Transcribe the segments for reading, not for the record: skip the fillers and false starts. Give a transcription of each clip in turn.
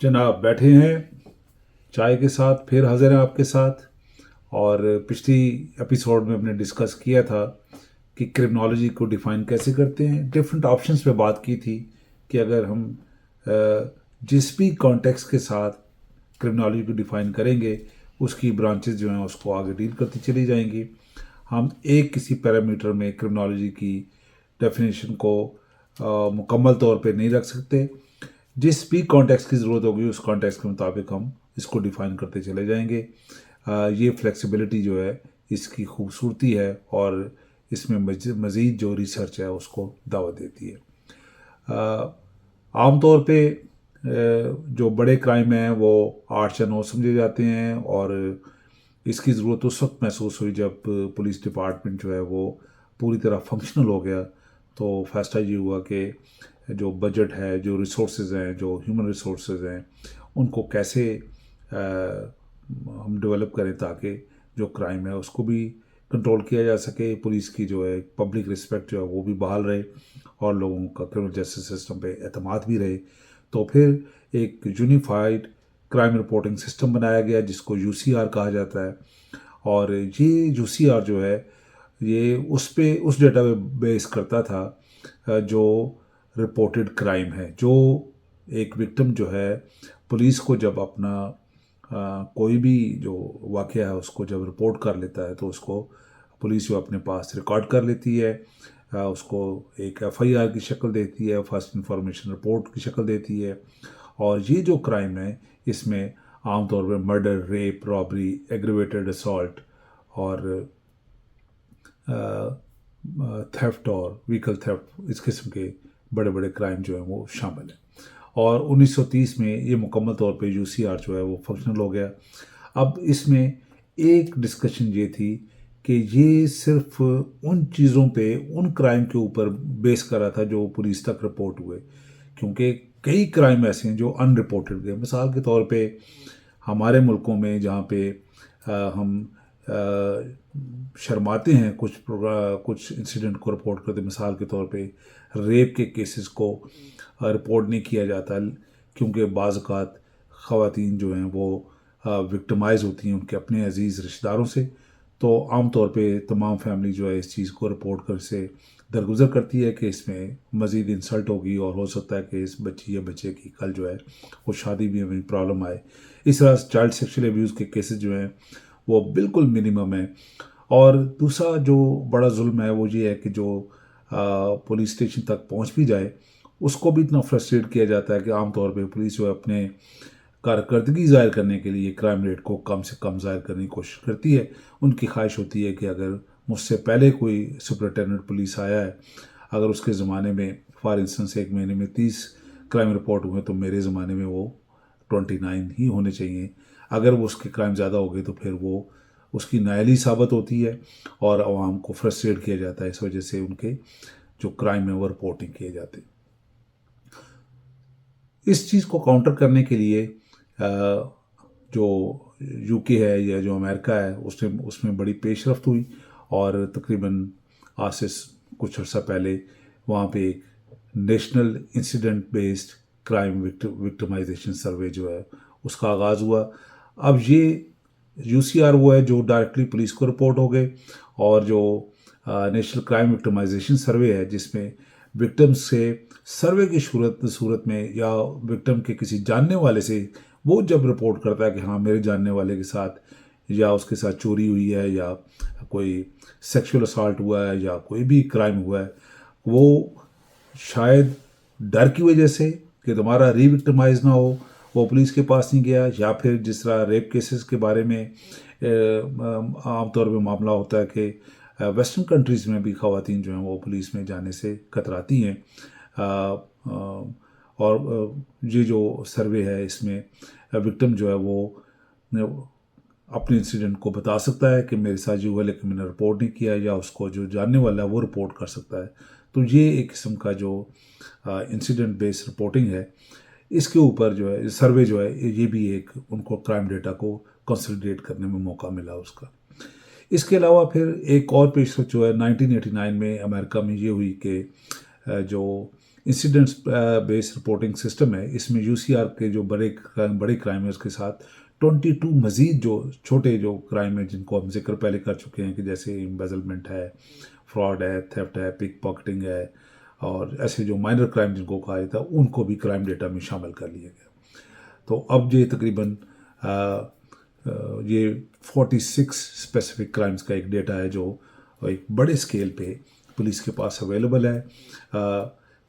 जनाब बैठे हैं चाय के साथ, फिर हाजिर हैं आपके साथ। और पिछली एपिसोड में हमने डिस्कस किया था कि क्रिमिनोलॉजी को डिफ़ाइन कैसे करते हैं। डिफरेंट ऑप्शंस पे बात की थी कि अगर हम जिस भी कॉन्टेक्स्ट के साथ क्रिमिनोलॉजी को डिफ़ाइन करेंगे, उसकी ब्रांचेस जो हैं उसको आगे डील करती चली जाएंगी। हम एक किसी पैरामीटर में क्रिमिनोलॉजी की डेफिनेशन को मुकम्मल तौर पे नहीं रख सकते। जिस भी कॉन्टेक्स्ट की ज़रूरत होगी उस कॉन्टेक्स्ट के मुताबिक हम इसको डिफ़ाइन करते चले जाएंगे। ये फ्लेक्सिबिलिटी जो है इसकी खूबसूरती है और इसमें मज़ीद जो रिसर्च है उसको दावत देती है। आम तौर पे जो बड़े क्राइम हैं वो 8 या 9 समझे जाते हैं, और इसकी ज़रूरत उस वक्त महसूस हुई जब पुलिस डिपार्टमेंट जो है वो पूरी तरह फंक्शनल हो गया। तो फैसला ये हुआ कि जो बजट है, जो रिसोर्सेज हैं, जो ह्यूमन रिसोर्सेज हैं, उनको कैसे हम डेवलप करें ताकि जो क्राइम है उसको भी कंट्रोल किया जा सके, पुलिस की जो है पब्लिक रिस्पेक्ट जो है वो भी बहाल रहे और लोगों का क्रिमिनल जस्टिस सिस्टम पे एतमाद भी रहे। तो फिर एक यूनिफाइड क्राइम रिपोर्टिंग सिस्टम बनाया गया जिसको यूसीआर कहा जाता है। और ये यूसीआर जो है ये उस डेटा पे बेस करता था जो रिपोर्टेड क्राइम है। जो एक विक्टिम जो है पुलिस को जब अपना कोई भी जो वाक़या है उसको जब रिपोर्ट कर लेता है तो उसको पुलिस जो अपने पास रिकॉर्ड कर लेती है, उसको एक एफआईआर की शक्ल देती है, फर्स्ट इंफॉर्मेशन रिपोर्ट की शक्ल देती है। और ये जो क्राइम है इसमें आमतौर पर murder, rape, robbery, aggravated assault और थेफ्ट और व्हीकल थेफ्ट, इस किस्म के बड़े बड़े क्राइम जो हैं वो शामिल हैं। और 1930 में ये मुकम्मल तौर पे यूसीआर जो है वो फंक्शनल हो गया। अब इसमें एक डिस्कशन ये थी कि ये सिर्फ उन चीज़ों पे, उन क्राइम के ऊपर बेस कर रहा था जो पुलिस तक रिपोर्ट हुए, क्योंकि कई क्राइम ऐसे हैं जो अनरिपोर्टेड गए। मिसाल के तौर पे हमारे मुल्कों में जहाँ पे हम शर्माते हैं कुछ इंसिडेंट को रिपोर्ट करते, मिसाल के तौर पे रेप के केसेस को रिपोर्ट नहीं किया जाता क्योंकि बाज़ औक़ात ख़वातीन जो हैं वो विक्टिमाइज़ होती हैं उनके अपने अजीज़ रिश्तेदारों से। तो आम तौर पे तमाम फैमिली जो है इस चीज़ को रिपोर्ट कर से दरगुजर करती है कि इसमें मज़ीद इंसल्ट होगी और हो सकता है कि इस बच्ची या बच्चे की कल जो है वो शादी में प्रॉब्लम आए। इस तरह चाइल्ड सेक्सुअल अब्यूज़ के केसेस जो हैं वो बिल्कुल मिनिमम है। और दूसरा जो बड़ा जुल्म है वो ये है कि जो पुलिस स्टेशन तक पहुंच भी जाए उसको भी इतना फ्रस्ट्रेट किया जाता है कि आमतौर पे पुलिस जो है अपने कारकर्दगी ज़ाहिर करने के लिए क्राइम रेट को कम से कम ज़ाहिर करने की कोशिश करती है। उनकी ख्वाहिश होती है कि अगर मुझसे पहले कोई सुपरिटेंडेंट पुलिस आया है, अगर उसके ज़माने में फॉर इंस्टेंस एक महीने में 30 क्राइम रिपोर्ट हुए तो मेरे ज़माने में वो 29 ही होने चाहिए। अगर वो उसके क्राइम ज़्यादा हो गए तो फिर वो उसकी नाअहली साबित होती है और आवाम को फ्रस्ट्रेट किया जाता है। इस वजह से उनके जो क्राइम है वो रिपोर्ट नहीं किए जाते। इस चीज़ को काउंटर करने के लिए जो यूके है या जो अमेरिका है उसमें बड़ी पेशरफ्त हुई और तकरीबन आज से कुछ अर्सा पहले वहाँ पे एक national incident based crime victimisation survey जो है उसका आगाज़ हुआ। अब ये यूसीआर वो है जो डायरेक्टली पुलिस को रिपोर्ट हो गए, और जो नेशनल क्राइम विक्टिमाइजेशन सर्वे है जिसमें विक्टिम्स से सर्वे की सूरत में या विक्टिम के किसी जानने वाले से वो जब रिपोर्ट करता है कि हाँ मेरे जानने वाले के साथ या उसके साथ चोरी हुई है या कोई सेक्सुअल असॉल्ट हुआ है या कोई भी क्राइम हुआ है, वो शायद डर की वजह से कि तुम्हारा रीविक्टिमाइज ना हो वो पुलिस के पास नहीं गया, या फिर जिस तरह रेप केसेस के बारे में आमतौर पे मामला होता है कि वेस्टर्न कंट्रीज़ में भी ख़वातीन जो हैं वो पुलिस में जाने से कतराती हैं। और ये जो सर्वे है इसमें विक्टिम जो है वो अपने इंसिडेंट को बता सकता है कि मेरे साथ जो हुआ लेकिन मैंने रिपोर्ट नहीं किया, या उसको जो जानने वाला है वो रिपोर्ट कर सकता है। तो ये एक किस्म का जो इंसिडेंट बेस्ड रिपोर्टिंग है, इसके ऊपर जो है सर्वे जो है ये भी एक उनको क्राइम डेटा को कंसोलिडेट करने में मौका मिला उसका। इसके अलावा फिर एक और पेशरफ जो है 1989 में अमेरिका में ये हुई कि जो انسیڈنٹس بیس رپورٹنگ سسٹم ہے، اس میں UCR کے جو بڑے کرائم ہیں اس کے ساتھ 22 مزید جو چھوٹے جو کرائم ہیں جن کو ہم ذکر پہلے کر چکے ہیں کہ جیسے امبیزلمنٹ ہے، فراڈ ہے، تھیفٹ ہے، پک پاکٹنگ ہے، اور ایسے جو مائنر کرائم جن کو کہا جاتا ہے ان کو بھی کرائم ڈیٹا میں شامل کر لیا گیا۔ تو اب یہ تقریباً یہ 46 اسپیسیفک کرائمز کا ایک ڈیٹا ہے جو ایک بڑے اسکیل پہ پولیس کے پاس اویلیبل ہے۔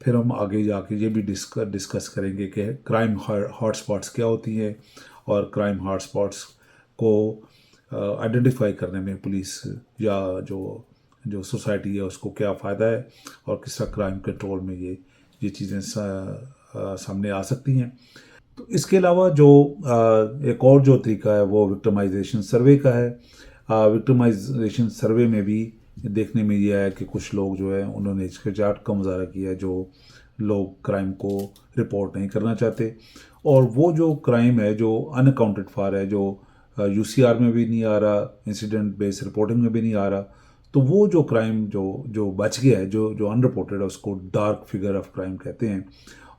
پھر ہم آگے جا کے یہ بھی ڈسکس کریں گے کہ کرائم ہاٹ اسپاٹس کیا ہوتی ہیں اور کرائم ہاٹ اسپاٹس کو آئیڈینٹیفائی کرنے میں پولیس یا جو سوسائٹی ہے اس کو کیا فائدہ ہے اور کس طرح کرائم کنٹرول میں یہ چیزیں سامنے آ سکتی ہیں۔ تو اس کے علاوہ جو ایک اور جو طریقہ ہے وہ وکٹمائزیشن سروے کا ہے۔ وکٹمائزیشن سروے میں بھی دیکھنے میں یہ ہے کہ کچھ لوگ جو ہے انہوں نے ہچکچاہٹ کا مظاہرہ کیا ہے، جو لوگ کرائم کو رپورٹ نہیں کرنا چاہتے، اور وہ جو کرائم ہے جو ان اکاؤنٹڈ فار ہے، جو UCR میں بھی نہیں آ رہا، انسیڈنٹ بیس رپورٹنگ میں بھی نہیں آ رہا، تو وہ جو کرائم جو بچ گیا ہے، جو ان رپورٹڈ ہے، اس کو ڈارک فگر آف کرائم کہتے ہیں۔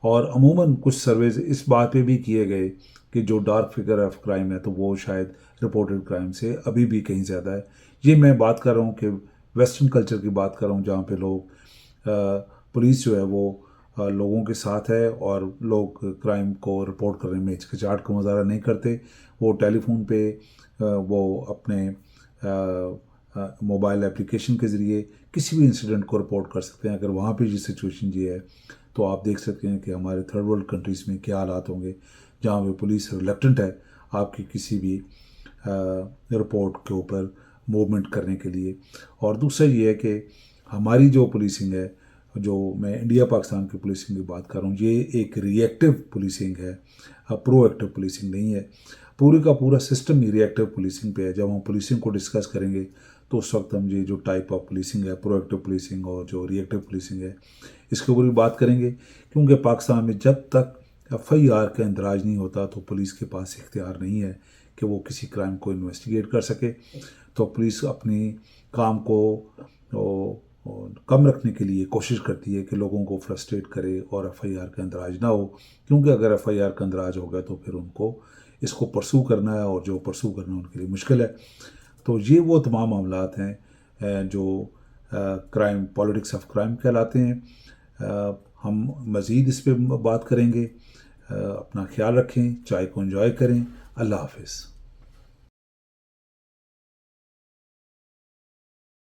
اور عموماً کچھ سرویز اس بات پہ بھی کیے گئے کہ جو ڈارک فگر آف کرائم ہے تو وہ شاید رپورٹڈ کرائم سے ابھی بھی کہیں زیادہ ہے۔ یہ میں بات کر رہا ہوں کہ ویسٹرن کلچر کی بات کر رہا ہوں، جہاں پہ لوگ پولیس جو ہے وہ لوگوں کے ساتھ ہے اور لوگ کرائم کو رپورٹ کرنے میں ہچکچاہٹ کا مظاہرہ نہیں کرتے۔ وہ ٹیلی فون پہ وہ اپنے موبائل اپلیکیشن کے ذریعے کسی بھی انسیڈنٹ کو رپورٹ کر سکتے ہیں۔ اگر وہاں پہ یہ سچویشن یہ ہے تو آپ دیکھ سکتے ہیں کہ ہمارے تھرڈ ورلڈ کنٹریز میں کیا حالات ہوں گے، جہاں پہ پولیس ریلیکٹنٹ ہے آپ کی کسی بھی رپورٹ کے اوپر موومنٹ کرنے کے لیے۔ اور دوسرا یہ ہے کہ ہماری جو پولیسنگ ہے، جو میں انڈیا پاکستان کی پولیسنگ کی بات کر رہا ہوں، یہ ایک ری ایکٹیو پولیسنگ ہے، پرو ایکٹیو پولیسنگ نہیں ہے۔ پورے کا پورا سسٹم ہی ری ایکٹیو پولیسنگ پہ ہے۔ جب ہم پولیسنگ کو ڈسکس کریں گے تو اس وقت ہم یہ جو ٹائپ آف پولیسنگ ہے، پرو ایکٹیو پولیسنگ اور جو ری ایکٹیو پولیسنگ ہے، اس کے اوپر بھی بات کریں گے، کیونکہ پاکستان میں جب تک FIR کا اندراج نہیں ہوتا تو پولیس کے پاس اختیار نہیں ہے کہ وہ کسی کرائم کو انویسٹیگیٹ کر سکے۔ تو پولیس اپنی کام کو کم رکھنے کے لیے کوشش کرتی ہے کہ لوگوں کو فرسٹریٹ کرے اور FIR کا اندراج نہ ہو، کیونکہ اگر FIR کا اندراج ہوگا تو پھر ان کو اس کو پرسو کرنا ہے، اور جو پرسو کرنا ان کے لیے مشکل ہے۔ تو یہ وہ تمام معاملات ہیں جو کرائم، پالیٹکس آف کرائم کہلاتے ہیں۔ ہم مزید اس پہ بات کریں گے۔ اپنا خیال رکھیں، چائے کو انجوائے کریں۔ اللہ حافظ۔